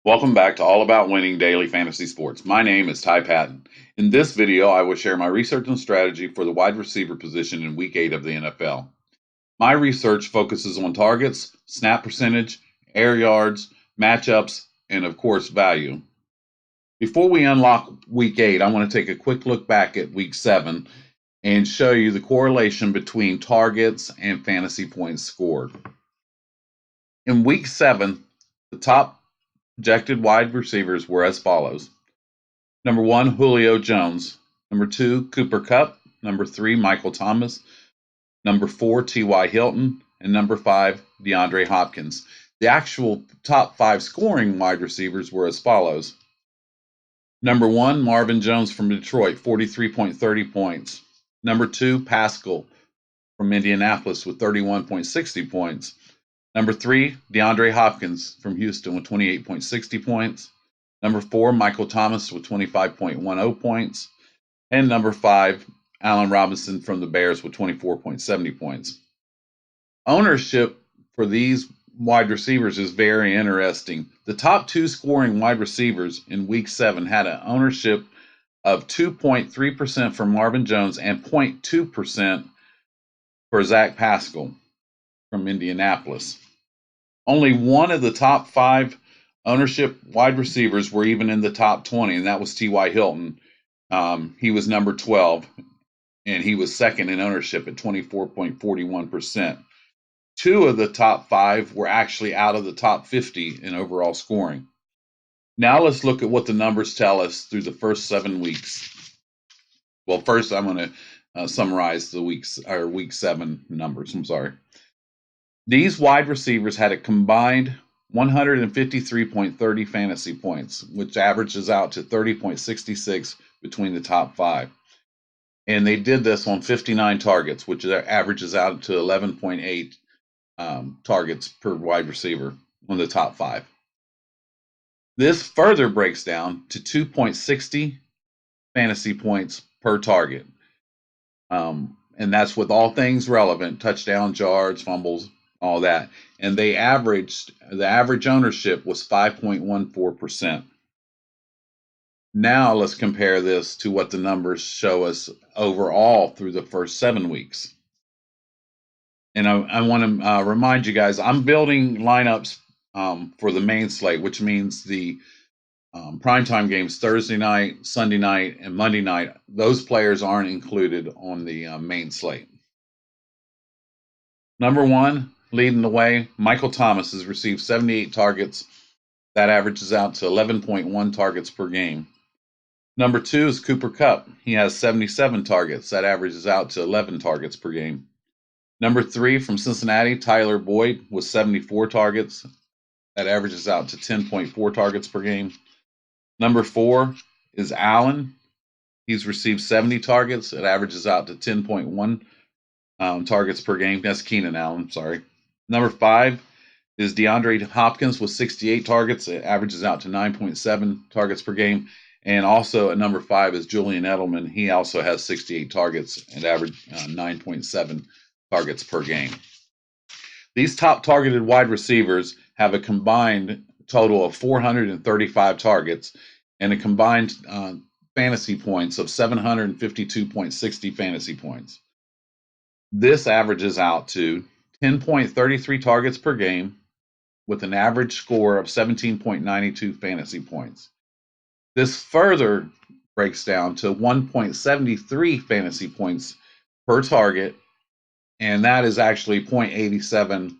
Welcome back to All About Winning Daily Fantasy Sports. My name is Ty Patton. In this video, I will share my research and strategy for the wide receiver position in Week 8 of the NFL. My research focuses on targets, snap percentage, air yards, matchups, and of course, value. Before we unlock Week 8, I want to take a quick look back at Week 7 and show you the correlation between targets and fantasy points scored. In Week 7, the top projected wide receivers were as follows. Number 1, Julio Jones. Number 2, Cooper Kupp. Number 3, Michael Thomas. Number 4, T.Y. Hilton. And number 5, DeAndre Hopkins. The actual top 5 scoring wide receivers were as follows. Number 1, Marvin Jones from Detroit, 43.30 points. Number 2, Pascal from Indianapolis with 31.60 points. Number 3, DeAndre Hopkins from Houston with 28.60 points. Number 4, Michael Thomas with 25.10 points. And number 5, Allen Robinson from the Bears with 24.70 points. Ownership for these wide receivers is very interesting. The top 2 scoring wide receivers in Week 7 had an ownership of 2.3% for Marvin Jones and 0.2% for Zach Pascal from Indianapolis. Only one of the top 5 ownership wide receivers were even in the top 20, and that was T.Y. Hilton. He was number 12, and he was second in ownership at 24.41%. 2 of the top 5 were actually out of the top 50 in overall scoring. Now let's look at what the numbers tell us through the first 7 weeks. Well, first I'm going to summarize the Week 7 numbers. These wide receivers had a combined 153.30 fantasy points, which averages out to 30.66 between the top 5. And they did this on 59 targets, which averages out to 11.8 targets per wide receiver on the top 5. This further breaks down to 2.60 fantasy points per target. And that's with all things relevant, touchdowns, yards, fumbles, all that. And the average ownership was 5.14%. Now let's compare this to what the numbers show us overall through the first 7 weeks. And I want to remind you guys, I'm building lineups for the main slate, which means the primetime games Thursday night, Sunday night, and Monday night. Those players aren't included on the main slate. Number 1, leading the way, Michael Thomas has received 78 targets. That averages out to 11.1 targets per game. Number 2 is Cooper Kupp. He has 77 targets. That averages out to 11 targets per game. Number 3 from Cincinnati, Tyler Boyd with 74 targets. That averages out to 10.4 targets per game. Number 4 is Allen. He's received 70 targets. It averages out to 10.1 targets per game. That's Keenan Allen, sorry. Number 5 is DeAndre Hopkins with 68 targets. It averages out to 9.7 targets per game. And also at number 5 is Julian Edelman. He also has 68 targets and average 9.7 targets per game. These top targeted wide receivers have a combined total of 435 targets and a combined fantasy points of 752.60 fantasy points. This averages out to 10.33 targets per game with an average score of 17.92 fantasy points. This further breaks down to 1.73 fantasy points per target, and that is actually 0.87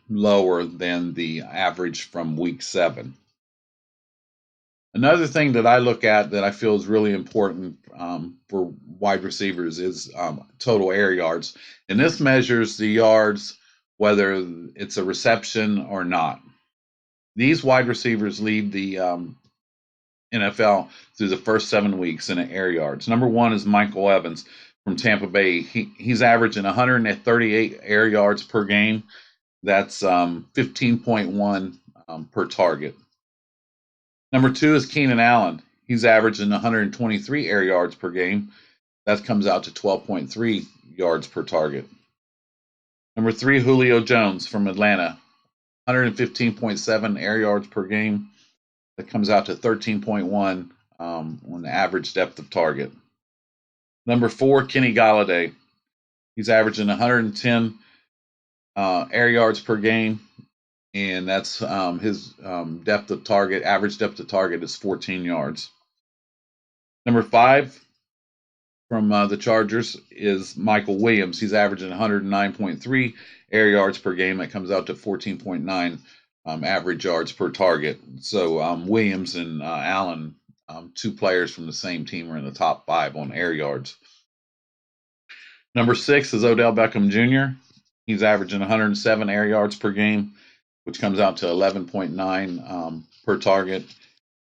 lower than the average from Week 7. Another thing that I look at that I feel is really important for wide receivers is total air yards. And this measures the yards, whether it's a reception or not. These wide receivers lead the NFL through the first 7 weeks in air yards. Number 1 is Michael Evans from Tampa Bay. He's averaging 138 air yards per game. That's 15.1 per target. Number 2 is Keenan Allen. He's averaging 123 air yards per game. That comes out to 12.3 yards per target. Number 3, Julio Jones from Atlanta. 115.7 air yards per game. That comes out to 13.1 on the average depth of target. Number 4, Kenny Galladay. He's averaging 110 air yards per game, and that's his depth of target. Average depth of target is 14 yards. Number 5 from the Chargers is Michael Williams. He's averaging 109.3 air yards per game. That comes out to 14.9 average yards per target. So Williams and Allen, two players from the same team, are in the top 5 on air yards. Number 6 is Odell Beckham Jr. He's averaging 107 air yards per game, which comes out to 11.9 per target.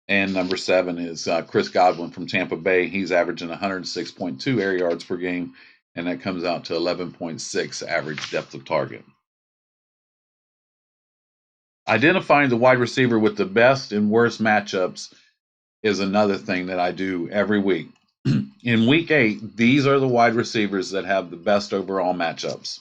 And number 7 is Chris Godwin from Tampa Bay. He's averaging 106.2 air yards per game, and that comes out to 11.6 average depth of target. Identifying the wide receiver with the best and worst matchups is another thing that I do every week. In week 8, these are the wide receivers that have the best overall matchups.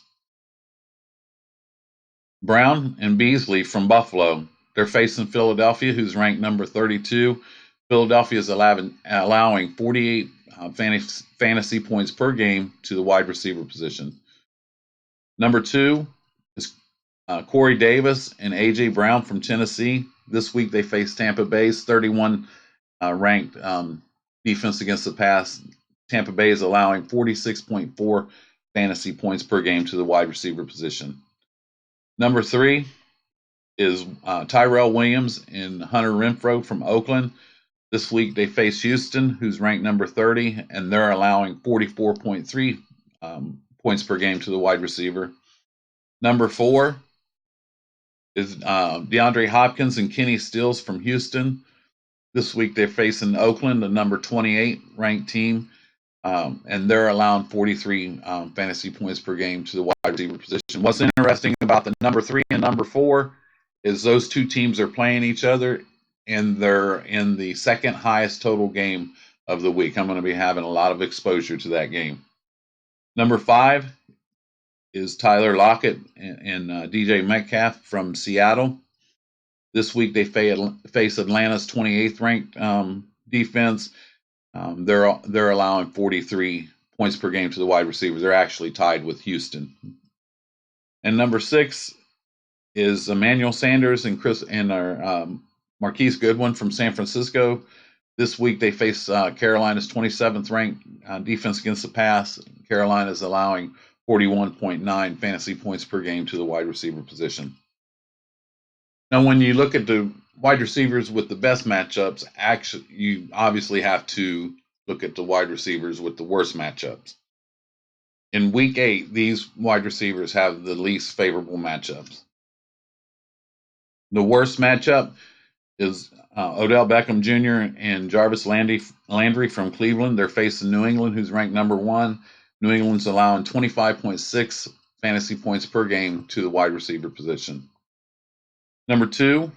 Brown and Beasley from Buffalo. They're facing Philadelphia, who's ranked number 32. Philadelphia is allowing 48 fantasy points per game to the wide receiver position. Number 2 is Corey Davis and A.J. Brown from Tennessee. This week they face Tampa Bay's 31 ranked defense against the pass. Tampa Bay is allowing 46.4 fantasy points per game to the wide receiver position. Number 3 is Tyrell Williams and Hunter Renfrow from Oakland. This week they face Houston, who's ranked number 30, and they're allowing 44.3 points per game to the wide receiver. Number 4 is DeAndre Hopkins and Kenny Stills from Houston. This week they're facing Oakland, the number 28 ranked team, and they're allowing 43 fantasy points per game to the wide receiver position. What's interesting about the number 3 and number 4 is those two teams are playing each other, and they're in the second highest total game of the week. I'm going to be having a lot of exposure to that game. Number 5 is Tyler Lockett and DJ Metcalf from Seattle. This week they face Atlanta's 28th ranked defense. They're allowing 43 points per game to the wide receiver. They're actually tied with Houston. And number 6 is Emmanuel Sanders and Marquise Goodwin from San Francisco. This week they face Carolina's 27th ranked defense against the pass. Carolina is allowing 41.9 fantasy points per game to the wide receiver position. Now, when you look at the wide receivers with the best matchups, you obviously have to look at the wide receivers with the worst matchups. In week 8, these wide receivers have the least favorable matchups. The worst matchup is Odell Beckham Jr. and Jarvis Landry from Cleveland. They're facing New England, who's ranked number 1. New England's allowing 25.6 fantasy points per game to the wide receiver position. Number 2,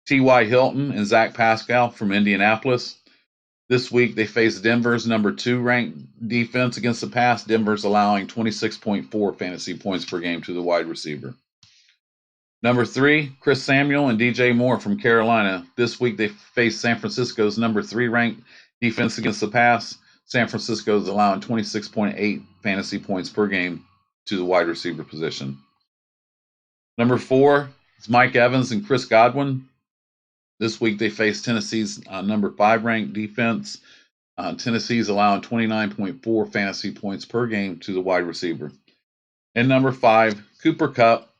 T.Y. Hilton and Zach Pascal from Indianapolis. This week they face Denver's number 2 ranked defense against the pass. Denver's allowing 26.4 fantasy points per game to the wide receiver. Number 3, Chris Samuel and DJ Moore from Carolina. This week they face San Francisco's number 3 ranked defense against the pass. San Francisco is allowing 26.8 fantasy points per game to the wide receiver position. Number 4 is Mike Evans and Chris Godwin. This week they face Tennessee's number 5 ranked defense. Tennessee is allowing 29.4 fantasy points per game to the wide receiver. And number 5, Cooper Kupp,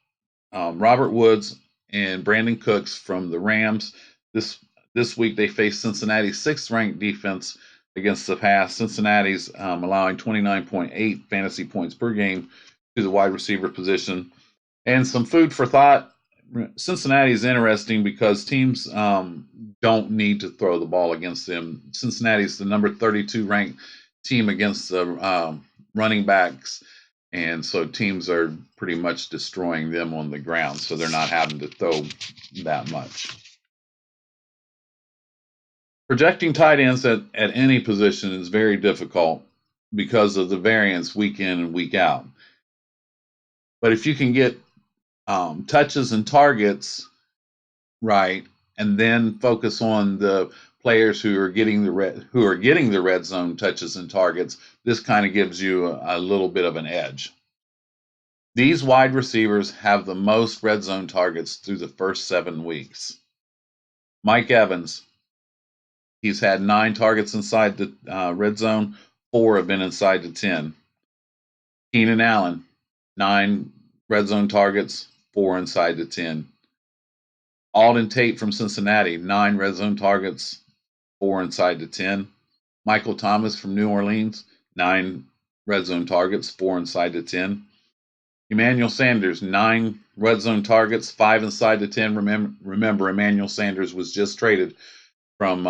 Robert Woods, and Brandon Cooks from the Rams. This week they face Cincinnati's 6th ranked defense against the pass. Cincinnati's allowing 29.8 fantasy points per game to the wide receiver position. And some food for thought. Cincinnati is interesting because teams don't need to throw the ball against them. Cincinnati's the number 32 ranked team against the running backs, and so teams are pretty much destroying them on the ground, so they're not having to throw that much. Projecting tight ends at any position is very difficult because of the variance week in and week out. But if you can get touches and targets right, and then focus on the players who are getting the red zone touches and targets. This kind of gives you a little bit of an edge. These wide receivers have the most red zone targets through the first 7 weeks. Mike Evans, he's had 9 targets inside the red zone. 4 have been inside the 10. Keenan Allen, 9 red zone targets, 4 inside the 10. Alden Tate from Cincinnati, 9 red zone targets, 4 inside the 10. Michael Thomas from New Orleans, 9 red zone targets, 4 inside the 10. Emmanuel Sanders, 9 red zone targets, 5 inside the 10. Remember, Emmanuel Sanders was just traded from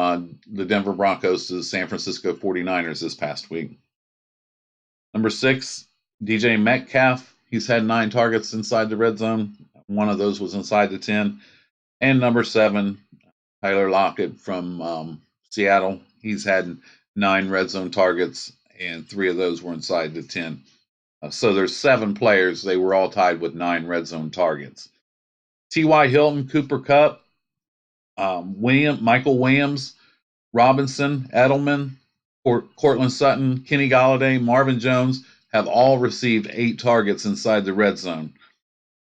the Denver Broncos to the San Francisco 49ers this past week. Number 6, DJ Metcalf. He's had 9 targets inside the red zone. 1 of those was inside the 10. And number 7, Tyler Lockett from Seattle. He's had 9 red zone targets, and 3 of those were inside the 10. So there's 7 players. They were all tied with 9 red zone targets. T.Y. Hilton, Cooper Kupp, Michael Williams, Robinson, Edelman, Cortland Sutton, Kenny Golladay, Marvin Jones have all received 8 targets inside the red zone.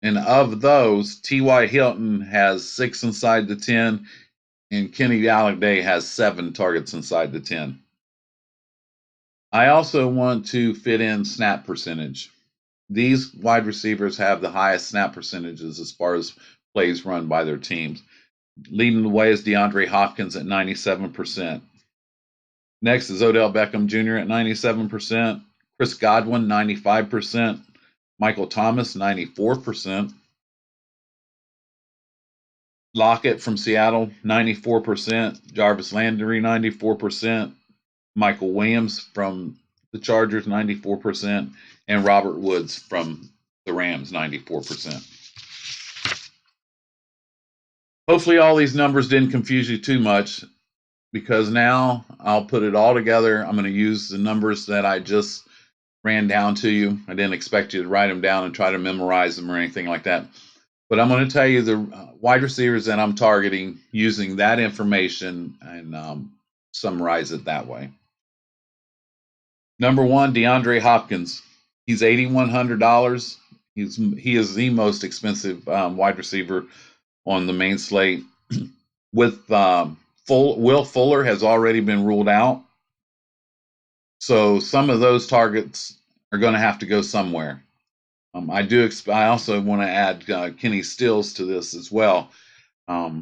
And of those, T.Y. Hilton has 6 inside the 10, and Kenny Golladay has 7 targets inside the 10. I also want to fit in snap percentage. These wide receivers have the highest snap percentages as far as plays run by their teams. Leading the way is DeAndre Hopkins at 97%. Next is Odell Beckham Jr. at 97%. Chris Godwin, 95%. Michael Thomas, 94%. Lockett from Seattle, 94%. Jarvis Landry, 94%. Michael Williams from the Chargers, 94%. And Robert Woods from the Rams, 94%. Hopefully all these numbers didn't confuse you too much, because now I'll put it all together. I'm going to use the numbers that I just ran down to you. I didn't expect you to write them down and try to memorize them or anything like that. But I'm going to tell you the wide receivers that I'm targeting using that information and summarize it that way. Number 1, DeAndre Hopkins. He's $8,100. He is the most expensive wide receiver on the main slate. With Will Fuller has already been ruled out, so some of those targets are going to have to go somewhere. I also want to add Kenny Stills to this as well. But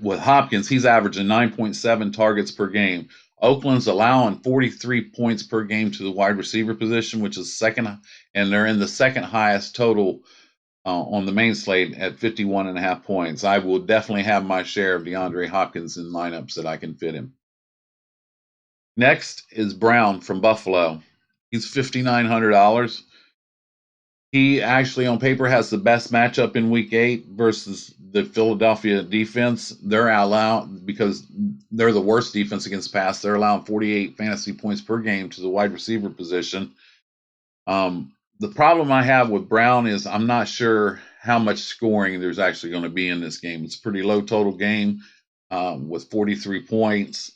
with Hopkins, he's averaging 9.7 targets per game. Oakland's allowing 43 points per game to the wide receiver position, which is second, and they're in the second highest total on the main slate at 51.5 points. I will definitely have my share of DeAndre Hopkins in lineups that I can fit him. Next is Brown from Buffalo. He's $5,900. He actually, on paper, has the best matchup in Week 8 versus the Philadelphia defense. They're allowed, because they're the worst defense against pass, they're allowing 48 fantasy points per game to the wide receiver position. The problem I have with Brown is I'm not sure how much scoring there's actually going to be in this game. It's a pretty low total game with 43 points.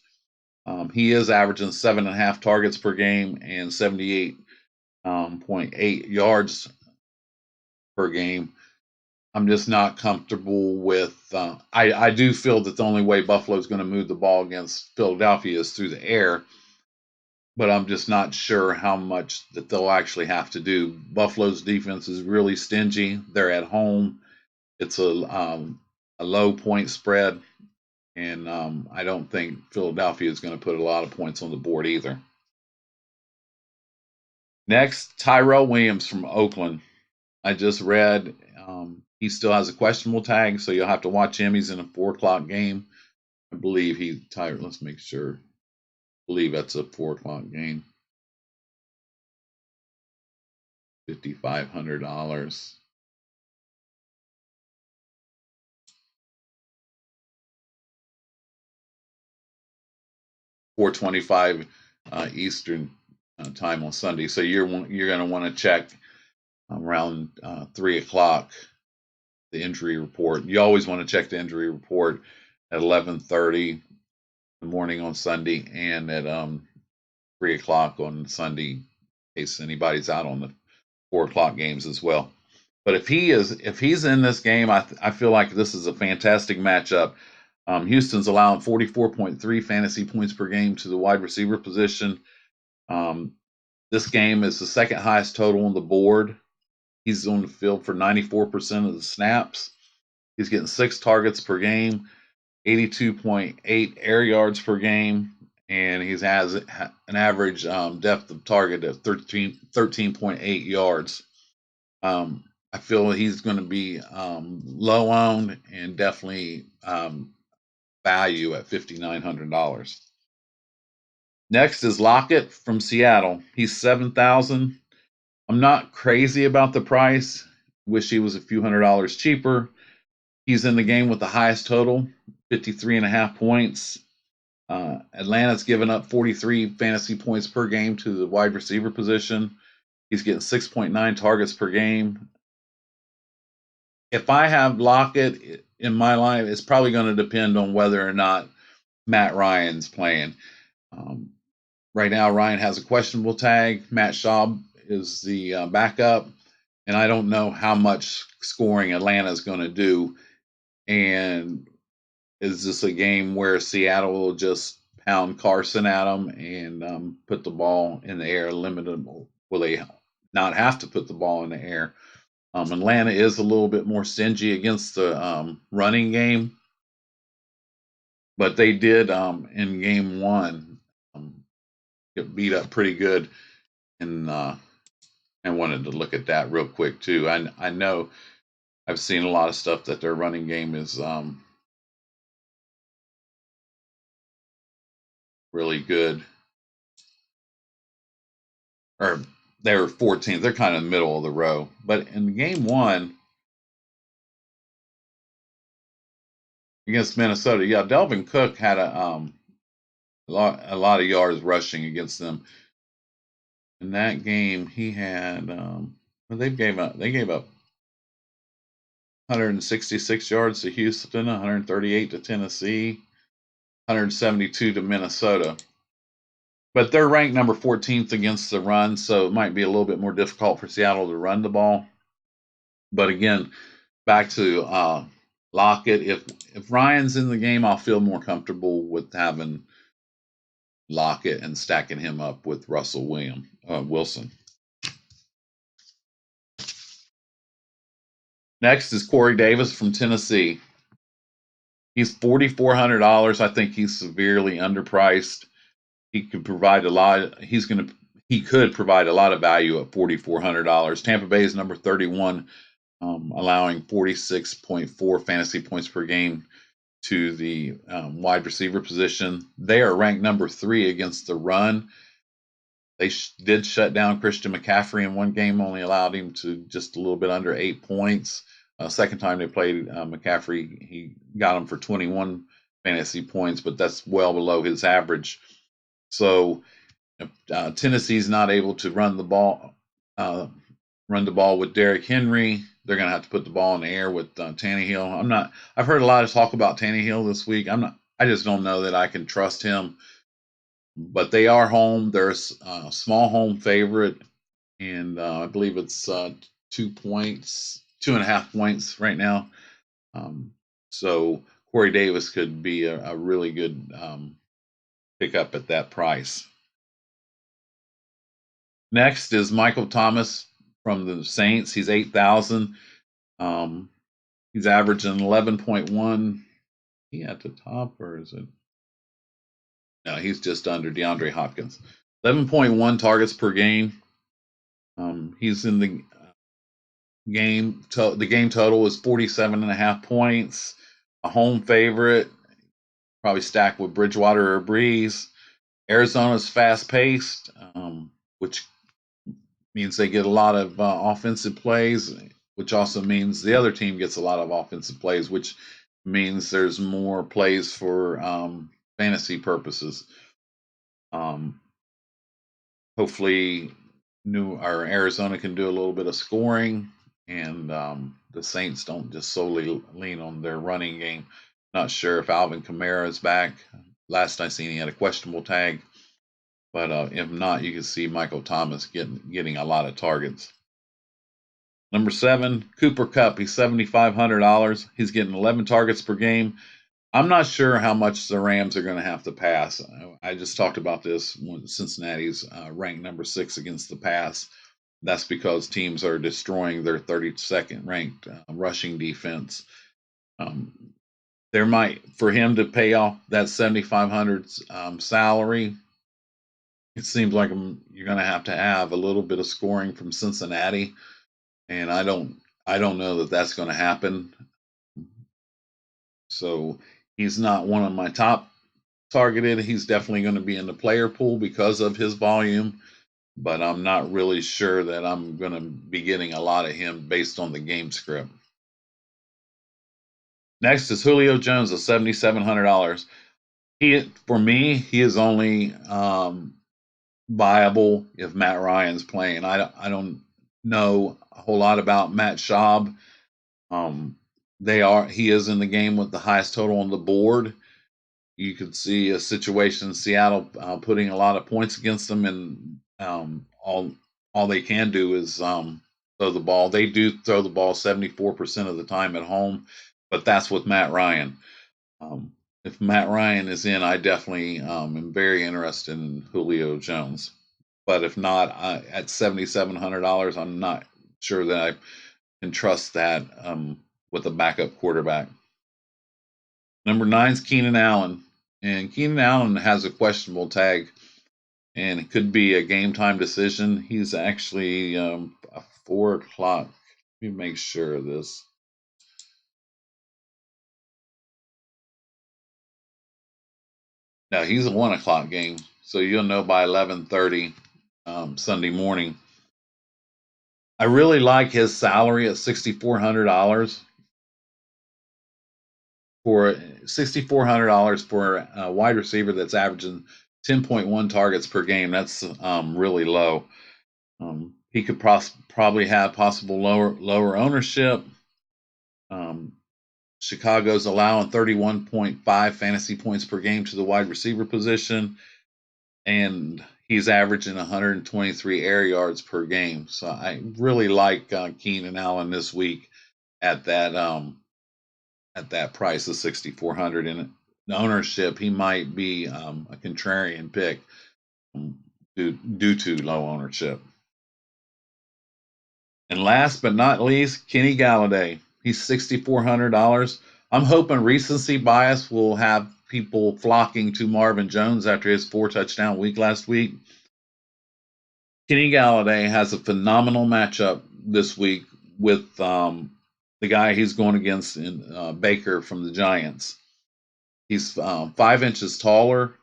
He is averaging 7.5 targets per game and 78.8 yards per game. I'm just not comfortable with. I do feel that the only way Buffalo is going to move the ball against Philadelphia is through the air, but I'm just not sure how much that they'll actually have to do. Buffalo's defense is really stingy. They're at home. It's a low point spread, and I don't think Philadelphia is going to put a lot of points on the board either. Next, Tyrell Williams from Oakland. I just read he still has a questionable tag, so you'll have to watch him. He's in a 4:00 game. I believe let's make sure. I believe that's a 4:00 game. $5,500. $4:25 Eastern time on Sunday. So you're going to want to check around 3:00 the injury report. You always want to check the injury report at 11:30 in the morning on Sunday and at 3 o'clock on Sunday, in case anybody's out on the 4 o'clock games as well. But if he's in this game, I feel like this is a fantastic matchup. Houston's allowing 44.3 fantasy points per game to the wide receiver position. This game is the second highest total on the board. He's on the field for 94% of the snaps. He's getting 6 targets per game, 82.8 air yards per game, and he has an average depth of target of 13.8 yards. I feel he's going to be low owned and definitely value at $5,900. Next is Lockett from Seattle. He's 7,000. I'm not crazy about the price. Wish he was a few $100s cheaper. He's in the game with the highest total, 53.5 points. Atlanta's given up 43 fantasy points per game to the wide receiver position. He's getting 6.9 targets per game. If I have Lockett in my line, it's probably going to depend on whether or not Matt Ryan's playing. Right now, Ryan has a questionable tag. Matt Schaub is the backup, and I don't know how much scoring Atlanta is going to do. And is this a game where Seattle will just pound Carson at them and put the ball in the air limited? Will they not have to put the ball in the air? Atlanta is a little bit more stingy against the running game, but they did in game one get beat up pretty good, and I wanted to look at that real quick too. I know I've seen a lot of stuff that their running game is really good, or they were 14th. They're kind of middle of the row, but in game one against Minnesota, yeah, Delvin Cook had a lot of yards rushing against them. In that game, he had they gave up 166 yards to Houston, 138 to Tennessee, 172 to Minnesota. But they're ranked number 14th against the run, so it might be a little bit more difficult for Seattle to run the ball. But again, back to Lockett. If Ryan's in the game, I'll feel more comfortable with having Lockett and stacking him up with Russell Wilson. Next is Corey Davis from Tennessee. He's $4,400. I think he's severely underpriced. He could provide a lot. He could provide a lot of value at $4,400. Tampa Bay is number 31, allowing 46.4 fantasy points per game to the wide receiver position. They are ranked number 3 against the run. They did shut down Christian McCaffrey in one game, only allowed him to just a little bit under 8 points. Second time they played McCaffrey, he got him for 21 fantasy points, but that's well below his average. So if Tennessee's not able to run the ball with Derrick Henry, they're going to have to put the ball in the air with Tannehill. I've heard a lot of talk about Tannehill this week. I just don't know that I can trust him. But they are home. They're a small home favorite, and I believe it's 2.5 points right now. So Corey Davis could be a really good pickup at that price. Next is Michael Thomas from the Saints. He's 8,000. He's averaging 11.1. He at the top, or is it? No, he's just under DeAndre Hopkins. 11.1 targets per game. He's in the game. The game total is 47.5 points. A home favorite, probably stacked with Bridgewater or Breeze. Arizona's fast-paced, which means they get a lot of offensive plays, which also means the other team gets a lot of offensive plays, which means there's more plays for fantasy purposes. Hopefully, Arizona can do a little bit of scoring, and the Saints don't just solely lean on their running game. Not sure if Alvin Kamara is back. Last I seen, he had a questionable tag. But if not, you can see Michael Thomas getting a lot of targets. Number 7, Cooper Kupp. He's $7,500. He's getting 11 targets per game. I'm not sure how much the Rams are going to have to pass. I just talked about this when Cincinnati's ranked number 6 against the pass. That's because teams are destroying their 32nd ranked rushing defense. There might, for him to pay off that 7,500 salary, it seems like you're going to have a little bit of scoring from Cincinnati, and I don't know that that's going to happen. So he's not one of my top targeted. He's definitely going to be in the player pool because of his volume, but I'm not really sure that I'm going to be getting a lot of him based on the game script. Next is Julio Jones at $7,700. For me, he is only viable if Matt Ryan's playing. I don't know a whole lot about Matt Schaub. He is in the game with the highest total on the board. You could see a situation in Seattle putting a lot of points against them, and all they can do is throw the ball. They do throw the ball 74% of the time at home, but that's with Matt Ryan. If Matt Ryan is in, I definitely am very interested in Julio Jones. But if not, at $7,700, I'm not sure that I can trust that with a backup quarterback. Number 9 is Keenan Allen. And Keenan Allen has a questionable tag, and it could be a game time decision. He's actually a 4 o'clock. Let me make sure of this. Now, he's a 1 o'clock game, so you'll know by 11:30 Sunday morning. I really like his salary at $6,400 for a wide receiver that's averaging 10.1 targets per game. That's really low. He could probably have possible lower ownership. Chicago's allowing 31.5 fantasy points per game to the wide receiver position, and he's averaging 123 air yards per game. So I really like Keenan Allen this week at that price of 6,400. And the ownership, he might be a contrarian pick due to low ownership. And last but not least, Kenny Galladay. He's $6,400. I'm hoping recency bias will have people flocking to Marvin Jones after his 4-touchdown week last week. Kenny Galladay has a phenomenal matchup this week with the guy he's going against in Baker from the Giants. He's 5 inches taller.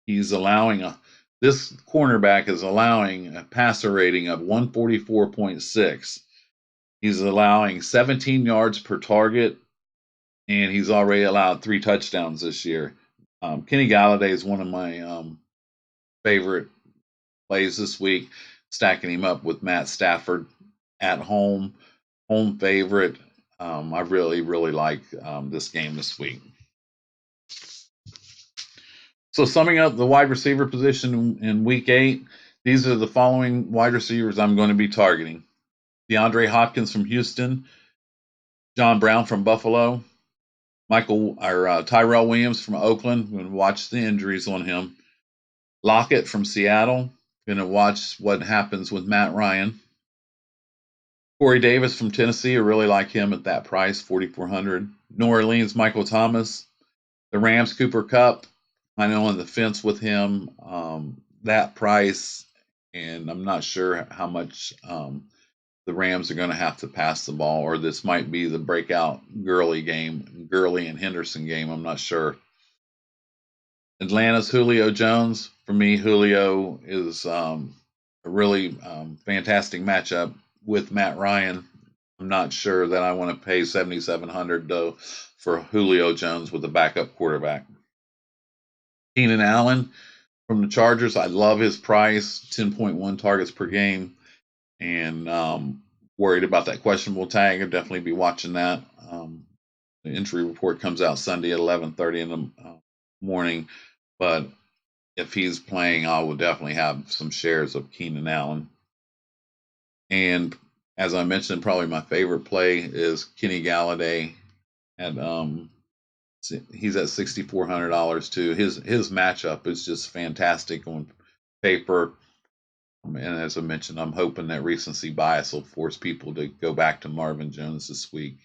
He's this cornerback is allowing a passer rating of 144.6. He's allowing 17 yards per target, and he's already allowed 3 touchdowns this year. Kenny Galladay is one of my favorite plays this week, stacking him up with Matt Stafford at home favorite. I really, really like this game this week. So summing up the wide receiver position in week 8, these are the following wide receivers I'm going to be targeting. DeAndre Hopkins from Houston, John Brown from Buffalo, Tyrell Williams from Oakland. I'm going to watch the injuries on him. Lockett from Seattle. Going to watch what happens with Matt Ryan. Corey Davis from Tennessee. I really like him at that price, $4,400. New Orleans, Michael Thomas. The Rams, Cooper Kupp. I know on the fence with him, that price, and I'm not sure how much the Rams are going to have to pass the ball, or this might be the breakout Gurley and Henderson game. I'm not sure. Atlanta's Julio Jones. For me, Julio is a really fantastic matchup with Matt Ryan. I'm not sure that I want to pay $7,700 though for Julio Jones with a backup quarterback. Keenan Allen from the Chargers. I love his price, 10.1 targets per game, and worried about that questionable tag, I'll definitely be watching that. The injury report comes out Sunday at 11:30 in the morning, but if he's playing, I will definitely have some shares of Keenan Allen. And as I mentioned, probably my favorite play is Kenny Galladay. At he's at $6,400 too. His matchup is just fantastic on paper. And as I mentioned, I'm hoping that recency bias will force people to go back to Marvin Jones this week.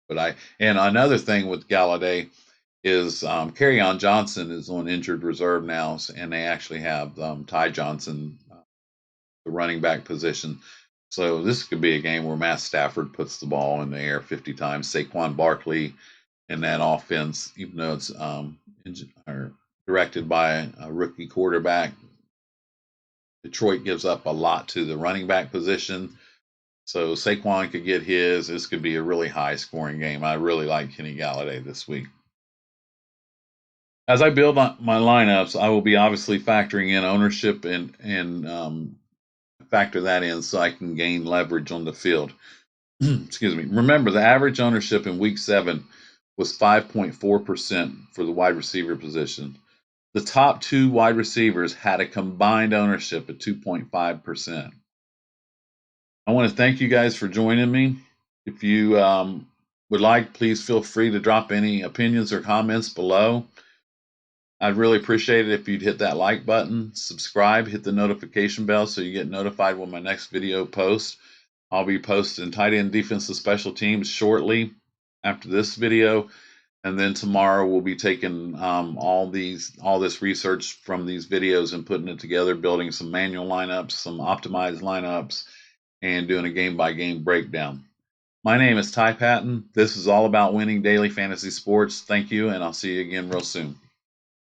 And another thing with Galladay is Kerryon Johnson is on injured reserve now, and they actually have Ty Johnson, the running back position. So this could be a game where Matt Stafford puts the ball in the air 50 times. Saquon Barkley in that offense, even though it's directed by a rookie quarterback, Detroit gives up a lot to the running back position. So Saquon could get his. This could be a really high scoring game. I really like Kenny Galladay this week. As I build my lineups, I will be obviously factoring in ownership and factor that in so I can gain leverage on the field. Excuse me. Remember, the average ownership in week 7 was 5.4% for the wide receiver position. The top 2 wide receivers had a combined ownership at 2.5%. I want to thank you guys for joining me. If you would like, please feel free to drop any opinions or comments below. I'd really appreciate it if you'd hit that like button, subscribe, hit the notification bell so you get notified when my next video posts. I'll be posting tight end defensive special teams shortly after this video. And then tomorrow we'll be taking all this research from these videos and putting it together, building some manual lineups, some optimized lineups, and doing a game-by-game breakdown. My name is Ty Patton. This is all about winning daily fantasy sports. Thank you, and I'll see you again real soon.